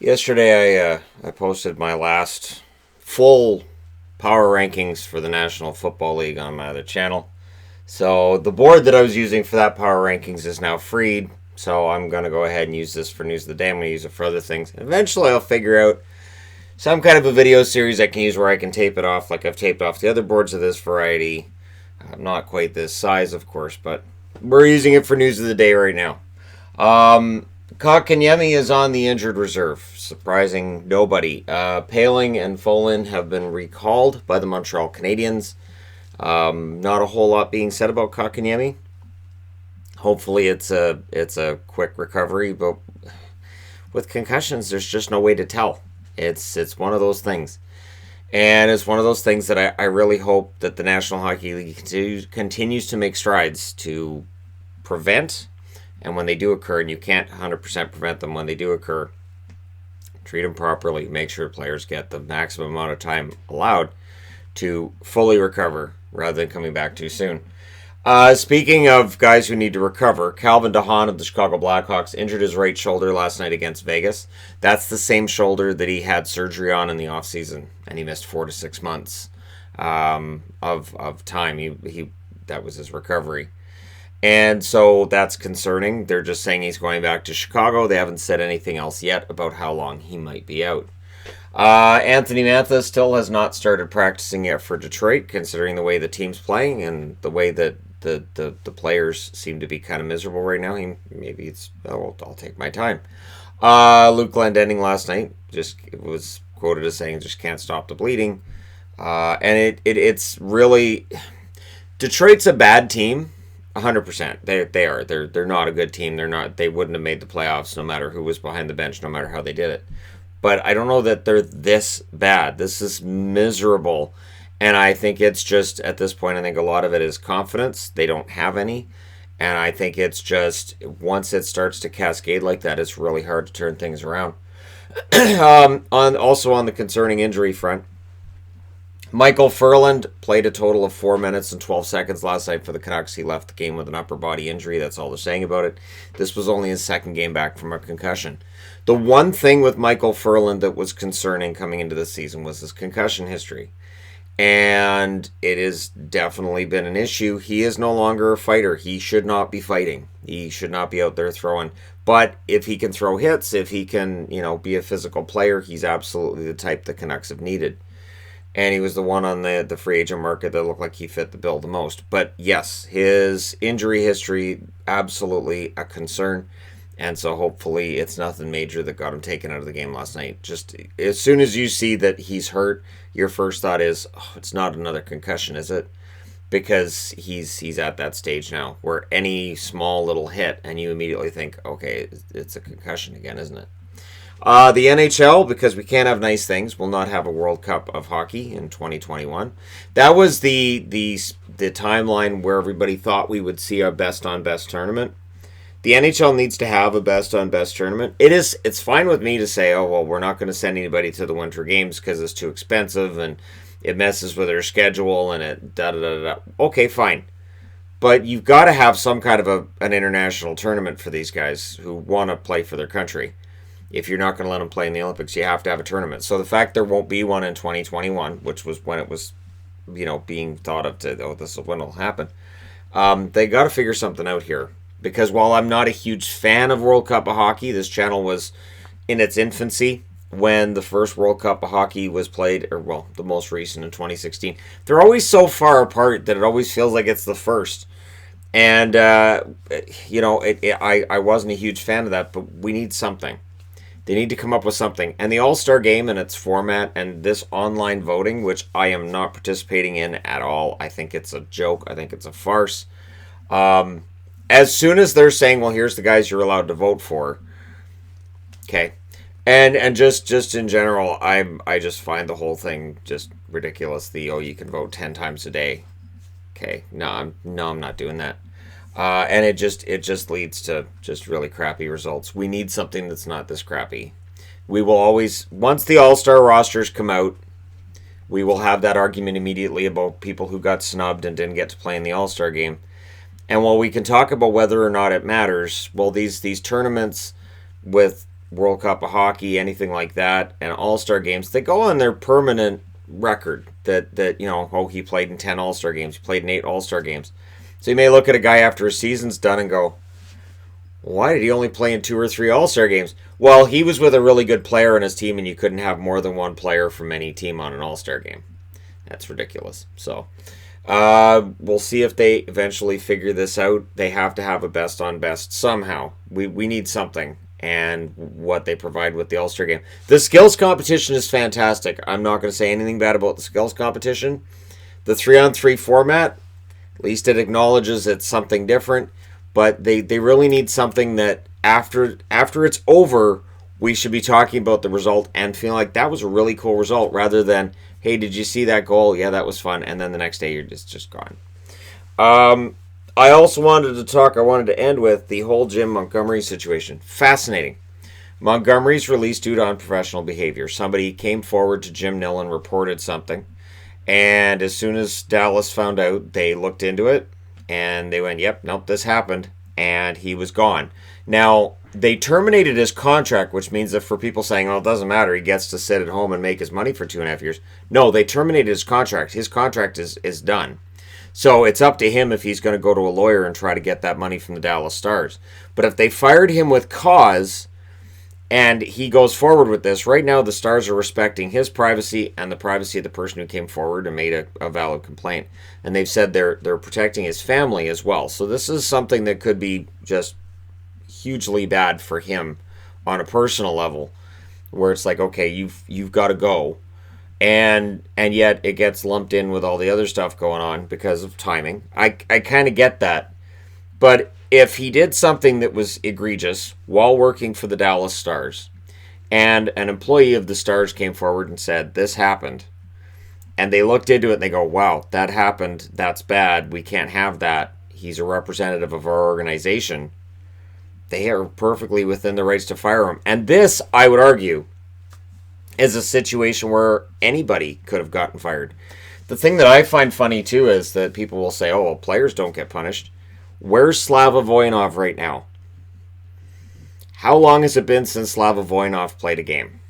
Yesterday, I posted my last full power rankings for the National Football League on my other channel. So the board that I was using for that power rankings is now freed. So I'm going to go ahead and use this for news of the day. I'm going to use it for other things. Eventually, I'll figure out some kind of a video series I can use where I can tape it off like I've taped off the other boards of this variety. Not quite this size, of course, but we're using it for news of the day right now. Kotkaniemi is on the injured reserve, surprising nobody. Paling and Folin have been recalled by the Montreal Canadiens. Not a whole lot being said about Kotkaniemi. Hopefully it's a quick recovery, but with concussions, there's just no way to tell. It's one of those things. And it's one of those things that I really hope that the National Hockey League continues to make strides to prevent. And when they do occur, and you can't 100% prevent them when they do occur, treat them properly. Make sure players get the maximum amount of time allowed to fully recover rather than coming back too soon. Speaking of guys who need to recover, Calvin Haan of the Chicago Blackhawks injured his right shoulder last night against Vegas. That's the same shoulder that he had surgery on in the offseason, and he missed 4 to 6 months of time. He that was his recovery. And so that's concerning. They're just saying he's going back to Chicago. They haven't said anything else yet about how long he might be out. Anthony Mantha still has not started practicing yet for Detroit, considering the way the team's playing and the way that the players seem to be kind of miserable right now. I'll take my time. Luke Glendening last night just was quoted as saying just can't stop the bleeding. And it's really, Detroit's a bad team. 100%. They are. They're not a good team. They wouldn't have made the playoffs no matter who was behind the bench, no matter how they did it. But I don't know that they're this bad. This is miserable. And I think it's just, at this point, I think a lot of it is confidence. They don't have any. And I think it's just, once it starts to cascade like that, it's really hard to turn things around. Also on the concerning injury front, Michael Furland played a total of 4 minutes and 12 seconds last night for the Canucks. He left the game with an upper body injury. That's all they're saying about it. This was only his second game back from a concussion. The one thing with Michael Furland that was concerning coming into the season was his concussion history. And it has definitely been an issue. He is no longer a fighter. He should not be fighting. He should not be out there throwing. But if he can throw hits, if he can, be a physical player, he's absolutely the type the Canucks have needed. And he was the one on the free agent market that looked like he fit the bill the most. But yes, his injury history, absolutely a concern. And so hopefully it's nothing major that got him taken out of the game last night. Just as soon as you see that he's hurt, your first thought is, it's not another concussion, is it? Because he's at that stage now where any small little hit and you immediately think, okay, it's a concussion again, isn't it? The NHL, because we can't have nice things, will not have a World Cup of hockey in 2021. That was the timeline where everybody thought we would see our best on best tournament. The NHL needs to have a best on best tournament. It's fine with me to say, oh well, we're not going to send anybody to the Winter Games because it's too expensive and it messes with their schedule and it da da da da. Okay, fine. But you've got to have some kind of an international tournament for these guys who want to play for their country. If you're not going to let them play in the Olympics, you have to have a tournament. So the fact there won't be one in 2021, which was when it was, being thought of this is when it'll happen. They got to figure something out here. Because while I'm not a huge fan of World Cup of Hockey, this channel was in its infancy when the first World Cup of Hockey was played, the most recent in 2016. They're always so far apart that it always feels like it's the first. And, I wasn't a huge fan of that, but we need something. They need to come up with something. And the All-Star Game and its format and this online voting, which I am not participating in at all. I think it's a joke. I think it's a farce. As soon as they're saying, well, here's the guys you're allowed to vote for. Okay. And just in general, I just find the whole thing just ridiculous. You can vote 10 times a day. Okay. No, I'm not doing that. And it just leads to just really crappy results. We need something that's not this crappy. We will always, once the All-Star rosters come out, we will have that argument immediately about people who got snubbed and didn't get to play in the All-Star game. And while we can talk about whether or not it matters, well, these tournaments with World Cup of Hockey, anything like that, and All-Star games, they go on their permanent record that he played in 10 All-Star games, he played in 8 All-Star games. So you may look at a guy after his season's done and go, why did he only play in 2 or 3 All-Star games? Well, he was with a really good player on his team, and you couldn't have more than one player from any team on an All-Star game. That's ridiculous. So we'll see if they eventually figure this out. They have to have a best on best somehow. We need something, and what they provide with the All-Star game. The skills competition is fantastic. I'm not going to say anything bad about the skills competition. The 3-on-3 format, at least it acknowledges it's something different. But they really need something that after it's over, we should be talking about the result and feeling like that was a really cool result, rather than, hey, did you see that goal? Yeah, that was fun. And then the next day you're just gone. I also wanted to end with the whole Jim Montgomery situation. Fascinating. Montgomery's released due to unprofessional behavior. Somebody came forward to Jim Nill and reported something. And as soon as Dallas found out, they looked into it. And they went, yep, nope, this happened. And he was gone. Now, they terminated his contract, which means that for people saying, oh, it doesn't matter, he gets to sit at home and make his money for 2.5 years. No, they terminated his contract. His contract is done. So it's up to him if he's going to go to a lawyer and try to get that money from the Dallas Stars. But if they fired him with cause and he goes forward with this, right now the Stars are respecting his privacy and the privacy of the person who came forward and made a valid complaint. And they've said they're protecting his family as well. So this is something that could be just hugely bad for him on a personal level, where it's like, okay, you've got to go. And yet it gets lumped in with all the other stuff going on because of timing. I kind of get that. But if he did something that was egregious while working for the Dallas Stars, and an employee of the Stars came forward and said, this happened, and they looked into it and they go, wow, that happened, that's bad, we can't have that, he's a representative of our organization, they are perfectly within the rights to fire him. And this, I would argue, is a situation where anybody could have gotten fired. The thing that I find funny, too, is that people will say, oh, well, players don't get punished. Where's Slava Voinov right now? How long has it been since Slava Voinov played a game?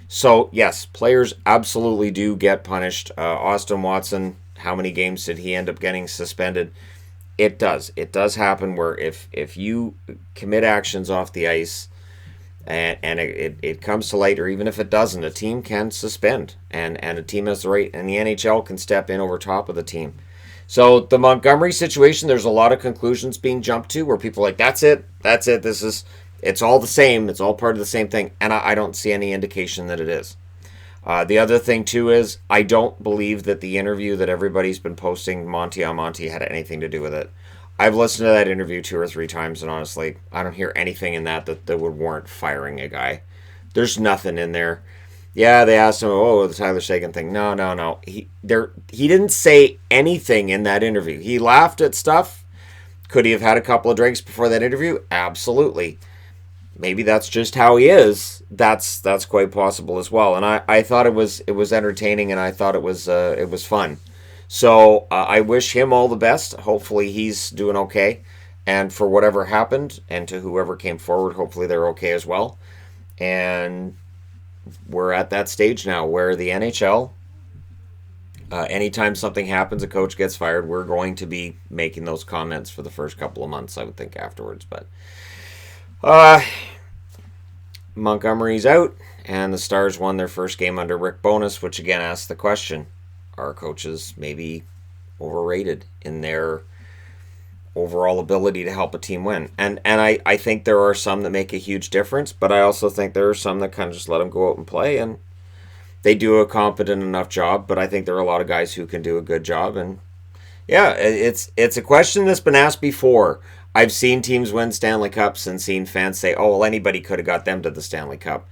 So, yes, players absolutely do get punished. Austin Watson, how many games did he end up getting suspended? It does. It does happen where if you commit actions off the ice and it comes to light, or even if it doesn't, a team can suspend. And a team has the right, and the NHL can step in over top of the team. So the Montgomery situation, there's a lot of conclusions being jumped to where people are like, that's it, it's all the same, it's all part of the same thing, and I don't see any indication that it is. The other thing, too, is I don't believe that the interview that everybody's been posting, Monty on Monty, had anything to do with it. I've listened to that interview 2 or 3 times, and honestly, I don't hear anything in that would warrant firing a guy. There's nothing in there. Yeah, they asked him, oh, the Tyler Seguin thing. No. He didn't say anything in that interview. He laughed at stuff. Could he have had a couple of drinks before that interview? Absolutely. Maybe that's just how he is. That's quite possible as well. And I thought it was entertaining, and I thought it was fun. So I wish him all the best. Hopefully he's doing okay. And for whatever happened, and to whoever came forward, hopefully they're okay as well. And we're at that stage now where the NHL, anytime something happens, a coach gets fired, we're going to be making those comments for the first couple of months, I would think, afterwards. But Montgomery's out, and the Stars won their first game under Rick Bowness, which again asks the question, are coaches maybe overrated in their overall ability to help a team win? And I think there are some that make a huge difference, but I also think there are some that kind of just let them go out and play, and they do a competent enough job. But I think there are a lot of guys who can do a good job. And yeah, it's a question that's been asked before. I've seen teams win Stanley Cups and seen fans say, oh, well, anybody could have got them to the Stanley Cup.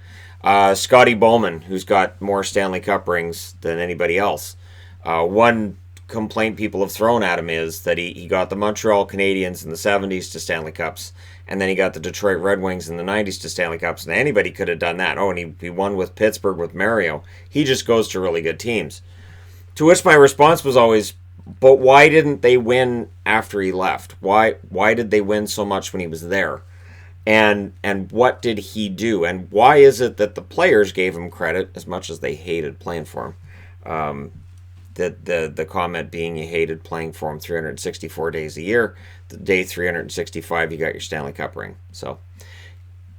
Scotty Bowman, who's got more Stanley Cup rings than anybody else. One complaint people have thrown at him is that he got the Montreal Canadiens in the 70s to Stanley Cups, and then he got the Detroit Red Wings in the 90s to Stanley Cups, and anybody could have done that. Oh, and he won with Pittsburgh with Mario. He just goes to really good teams. To which my response was always, but why didn't they win after he left? Why did they win so much when he was there? And what did he do? And why is it that the players gave him credit as much as they hated playing for him? The comment being you hated playing for him 364 days a year. The day 365, you got your Stanley Cup ring. So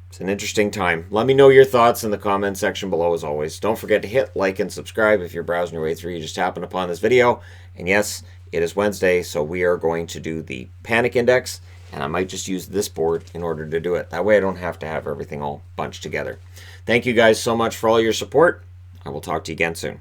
it's an interesting time. Let me know your thoughts in the comment section below as always. Don't forget to hit like and subscribe if you're browsing your way through. You just happened upon this video. And yes, it is Wednesday, so we are going to do the Panic Index. And I might just use this board in order to do it. That way I don't have to have everything all bunched together. Thank you guys so much for all your support. I will talk to you again soon.